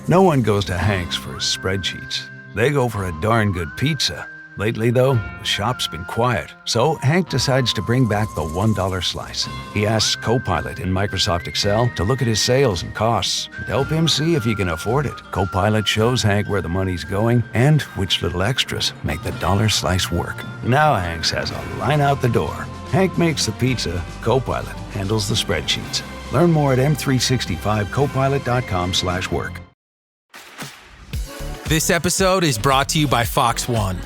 No one goes to Hank's for his spreadsheets. They go for a darn good pizza. Lately, though, the shop's been quiet, so Hank decides to bring back the $1 slice. He asks Copilot in Microsoft Excel to look at his sales and costs and help him see if he can afford it. Copilot shows Hank where the money's going and which little extras make the dollar slice work. Now Hank has a line out the door. Hank makes the pizza, Copilot handles the spreadsheets. Learn more at m365copilot.com/work. This episode is brought to you by Fox One.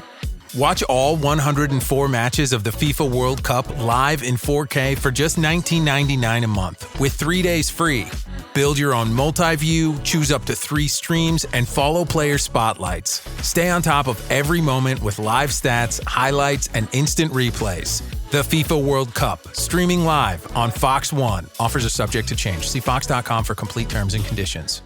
Watch all 104 matches of the FIFA World Cup live in 4K for just $19.99 a month with 3 days free. Build your own multi-view, choose up to 3 streams, and follow player spotlights. Stay on top of every moment with live stats, highlights, and instant replays. The FIFA World Cup, streaming live on Fox One. Offers are subject to change. See fox.com for complete terms and conditions.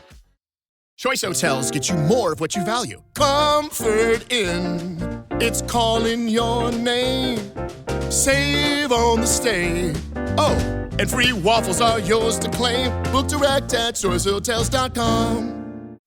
Choice Hotels get you more of what you value. Comfort Inn, it's calling your name. Save on the stay. Oh, and free waffles are yours to claim. Book direct at choicehotels.com.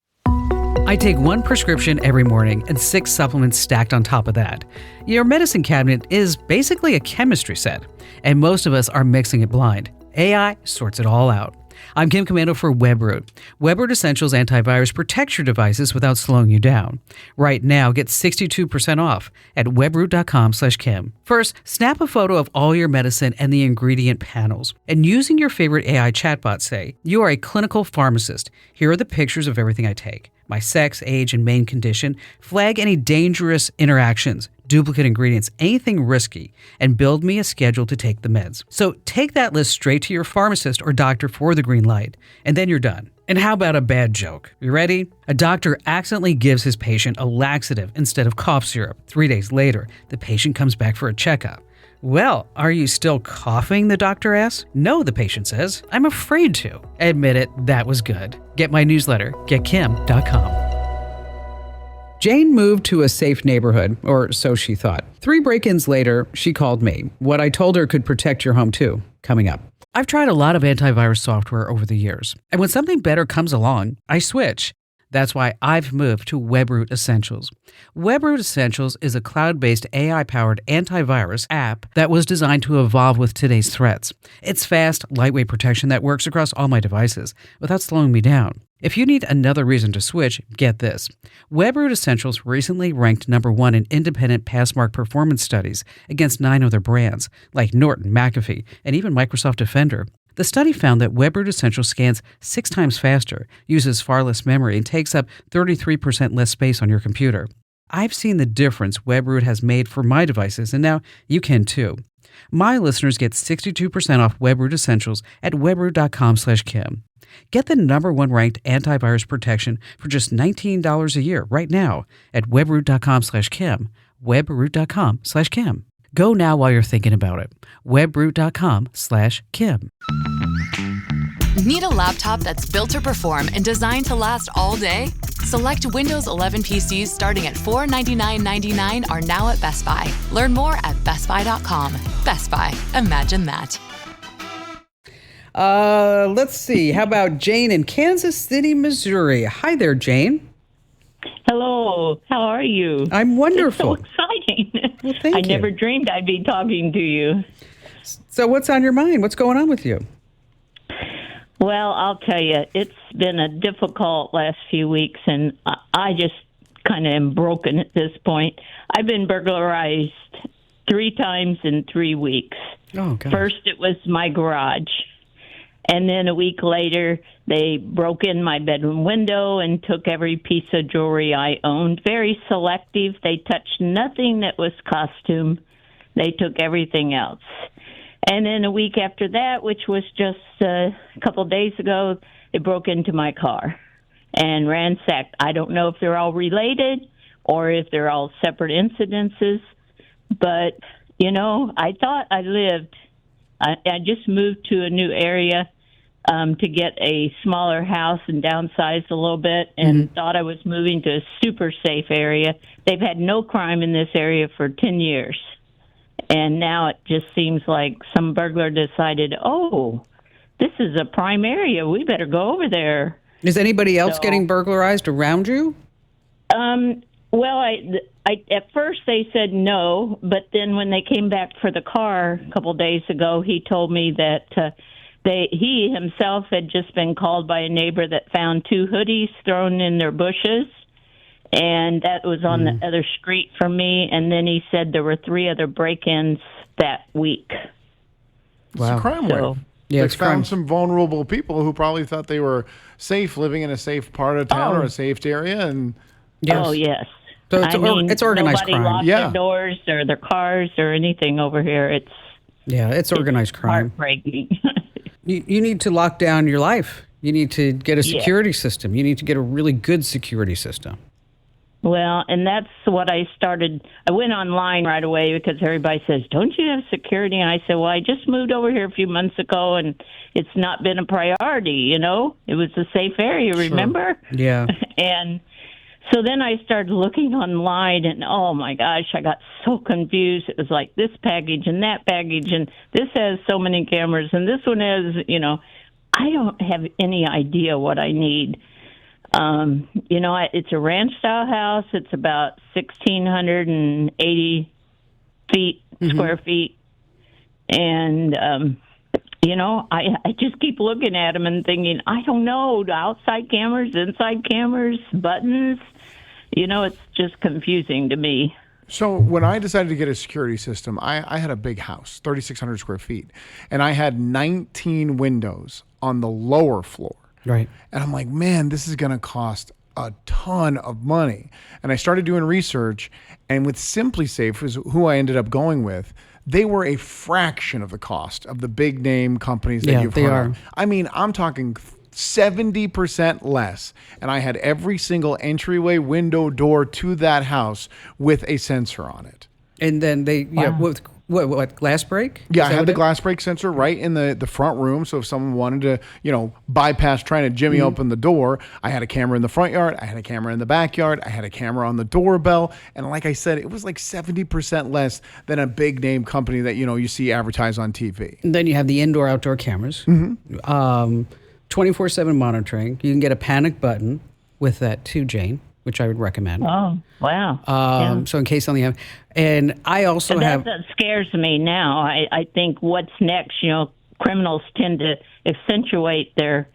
I take one prescription every morning and 6 supplements stacked on top of that. Your medicine cabinet is basically a chemistry set, and most of us are mixing it blind. AI sorts it all out. I'm Kim Komando for WebRoot. WebRoot Essentials Antivirus protects your devices without slowing you down. Right now, get 62% off at webroot.com/Kim. First, snap a photo of all your medicine and the ingredient panels. And using your favorite AI chatbot, say, "You are a clinical pharmacist. Here are the pictures of everything I take. My sex, age, and main condition. Flag any dangerous interactions, duplicate ingredients, anything risky, and build me a schedule to take the meds." So take that list straight to your pharmacist or doctor for the green light, and then you're done. And how about a bad joke? You ready? A doctor accidentally gives his patient a laxative instead of cough syrup. 3 days later, the patient comes back for a checkup. "Well, are you still coughing?" the doctor asks. "No," the patient says. "I'm afraid to." Admit it, that was good. Get my newsletter, getkim.com. Jane moved to a safe neighborhood, or so she thought. 3 break-ins later, she called me. What I told her could protect your home too, coming up. I've tried a lot of antivirus software over the years, and when something better comes along, I switch. That's why I've moved to WebRoot Essentials. WebRoot Essentials is a cloud-based AI-powered antivirus app that was designed to evolve with today's threats. It's fast, lightweight protection that works across all my devices without slowing me down. If you need another reason to switch, get this. WebRoot Essentials recently ranked #1 in independent Passmark performance studies against 9 other brands, like Norton, McAfee, and even Microsoft Defender. The study found that WebRoot Essentials scans 6 times faster, uses far less memory, and takes up 33% less space on your computer. I've seen the difference WebRoot has made for my devices, and now you can too. My listeners get 62% off WebRoot Essentials at webroot.com/Kim. Get the #1 ranked antivirus protection for just $19 a year right now at webroot.com/Kim. webroot.com/Kim. Go now while you're thinking about it. webroot.com/Kim. Need a laptop that's built to perform and designed to last all day? Select Windows 11 PCs starting at $499.99 are now at Best Buy. Learn more at bestbuy.com. Best Buy. Imagine that. Let's see. How about Jane in Kansas City, Missouri? Hi there, Jane. Hello. How are you? I'm wonderful. It's so exciting. Well, thank I you. never dreamed I'd be talking to you. So what's on your mind? What's going on with you? Well, I'll tell you, it's been a difficult last few weeks, and I just kind of am broken at this point. I've been burglarized 3 times in 3 weeks. Oh, God. First, it was my garage. And then a week later, they broke in my bedroom window and took every piece of jewelry I owned. Very selective. They touched nothing that was costume. They took everything else. And then a week after that, which was just a couple days ago, they broke into my car and ransacked. I don't know if they're all related or if they're all separate incidences. But, you know, I thought I lived. I just moved to a new area to get a smaller house and downsize a little bit, and thought I was moving to a super safe area. They've had no crime in this area for 10 years. And now it just seems like some burglar decided, oh, this is a prime area. We better go over there. Is anybody else So- getting burglarized around you? Well, I at first they said no, but then when they came back for the car a couple days ago, he told me that he himself had just been called by a neighbor that found 2 hoodies thrown in their bushes, and that was on the other street from me. And then he said there were 3 other break-ins that week. It's a crime So- wave. Yeah, They it's crime. found some vulnerable people who probably thought they were safe, living in a safe part of town or a safe area, and Yes. Oh, yes. So it's organized nobody crime. locked Yeah. their doors or their cars or anything over here. It's Yeah, it's organized crime. heartbreaking. You need to lock down your life. You need to get a security system. You need to get a really good security system. Well, and that's what I started. I went online right away because everybody says, "Don't you have security?" And I said, "Well, I just moved over here a few months ago, and it's not been a priority. You know, it was a safe area. Remember?" Yeah. And so then I started looking online, and oh my gosh, I got so confused. It was like this package and that package, and this has so many cameras, and this one has, I don't have any idea what I need. It's a ranch style house. It's about 1,680 square feet. And, I just keep looking at them and thinking, I don't know, the outside cameras, inside cameras, buttons, it's just confusing to me. So when I decided to get a security system, I had a big house, 3,600 square feet, and I had 19 windows on the lower floor. Right. And I'm like, man, this is going to cost a ton of money. And I started doing research, and with SimpliSafe, who I ended up going with, they were a fraction of the cost of the big name companies that you've they heard are. of. I mean, I'm talking 70% less. And I had every single entryway, window, door to that house with a sensor on it. And then with what glass break? Yeah, Is I that had what the it- glass break sensor right in the front room. So if someone wanted to, bypass trying to jimmy open the door, I had a camera in the front yard. I had a camera in the backyard. I had a camera on the doorbell. And like I said, it was like 70% less than a big name company that, you see advertised on TV. And then you have the indoor outdoor cameras. 24/7 monitoring. You can get a panic button with that too, Jane, which I would recommend. Oh, wow. So in case something happens. And I also have... That scares me now. I think what's next, criminals tend to accentuate their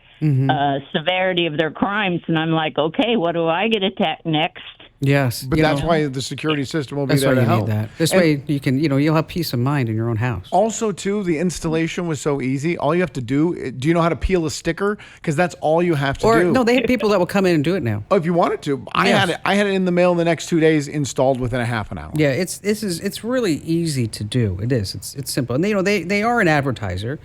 severity of their crimes. And I'm like, okay, what do I get attacked next? Yes. But that's why the security system will be That's there why to you help. need that. This And way you can, you'll have peace of mind in your own house. Also, too, the installation was so easy. All you have to do you know how to peel a sticker? Because that's all you have to Or do. no, they have people that will come in and do it now. Oh, if you wanted to. I Yes. had it in the mail in the next 2 days, installed within a half an hour. Yeah, it's really easy to do. It is. It's simple. And they are an advertiser,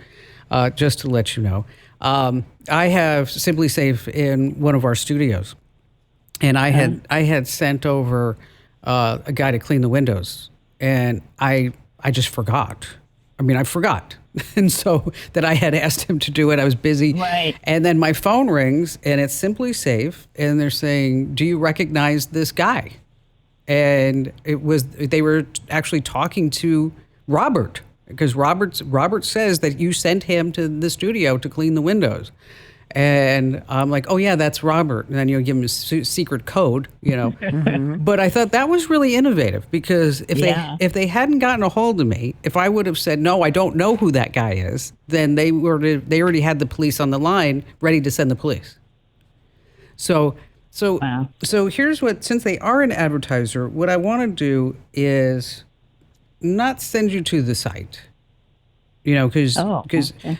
just to let you know. I have SimpliSafe in one of our studios, and I had sent over a guy to clean the windows, and I just forgot. I mean, I forgot. And so that I had asked him to do it. I was busy. Right. And then my phone rings, and it's SimpliSafe, and they're saying, "Do you recognize this guy?" And they were actually talking to Robert, because Robert says that you sent him to the studio to clean the windows. And I'm like, oh yeah, that's Robert. And then give him a secret code, But I thought that was really innovative, because if they hadn't gotten a hold of me, if I would have said, no, I don't know who that guy is, then they already had the police on the line ready to send the police. So here's what, since they are an advertiser, what I want to do is not send you to the site. Because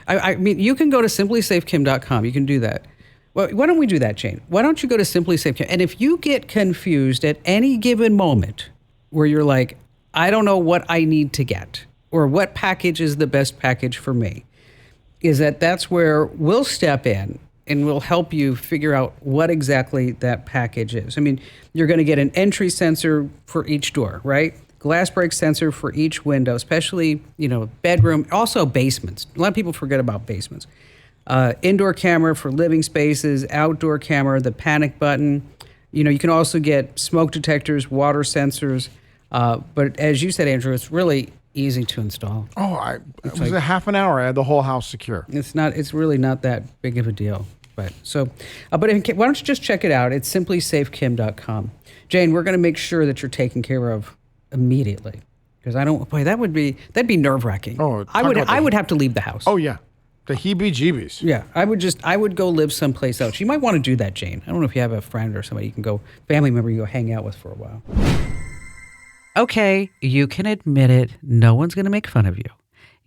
I mean, you can go to simplysafekim.com. You can do that. Well, why don't we do that, Jane? Why don't you go to SimpliSafe? And if you get confused at any given moment where you're like, I don't know what I need to get, or what package is the best package for me, that's where we'll step in and we'll help you figure out what exactly that package is. I mean, you're going to get an entry sensor for each door, right? Glass break sensor for each window, especially, bedroom, also basements. A lot of people forget about basements. Indoor camera for living spaces, outdoor camera, the panic button. You can also get smoke detectors, water sensors. But as you said, Andrew, it's really easy to install. Oh, it was a half an hour. I had the whole house secure. It's really not that big of a deal. But why don't you just check it out? It's simplysafekim.com. Jane, we're going to make sure that you're taken care of immediately. Because that'd be nerve-wracking. Oh, I would have to leave the house. Oh, yeah. The heebie-jeebies. Yeah, I would go live someplace else. You might want to do that, Jane. I don't know if you have a friend or somebody family member you go hang out with for a while. Okay, you can admit it. No one's going to make fun of you.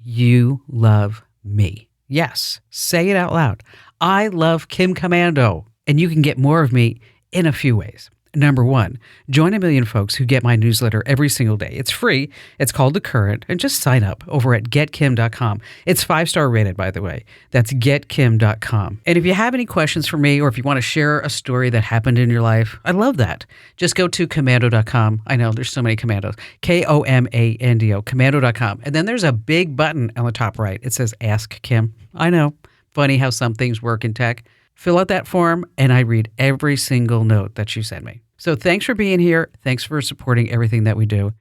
You love me. Yes, say it out loud. I love Kim Komando, and you can get more of me in a few ways. Number one, join a million folks who get my newsletter every single day. It's free. It's called The Current, and just sign up over at getkim.com. It's 5-star rated, by the way. That's getkim.com. And if you have any questions for me, or if you want to share a story that happened in your life, I love that. Just go to komando.com. I know there's so many commandos. Komando, komando.com. And then there's a big button on the top right. It says Ask Kim. I know. Funny how some things work in tech. Fill out that form, and I read every single note that you send me. So thanks for being here. Thanks for supporting everything that we do.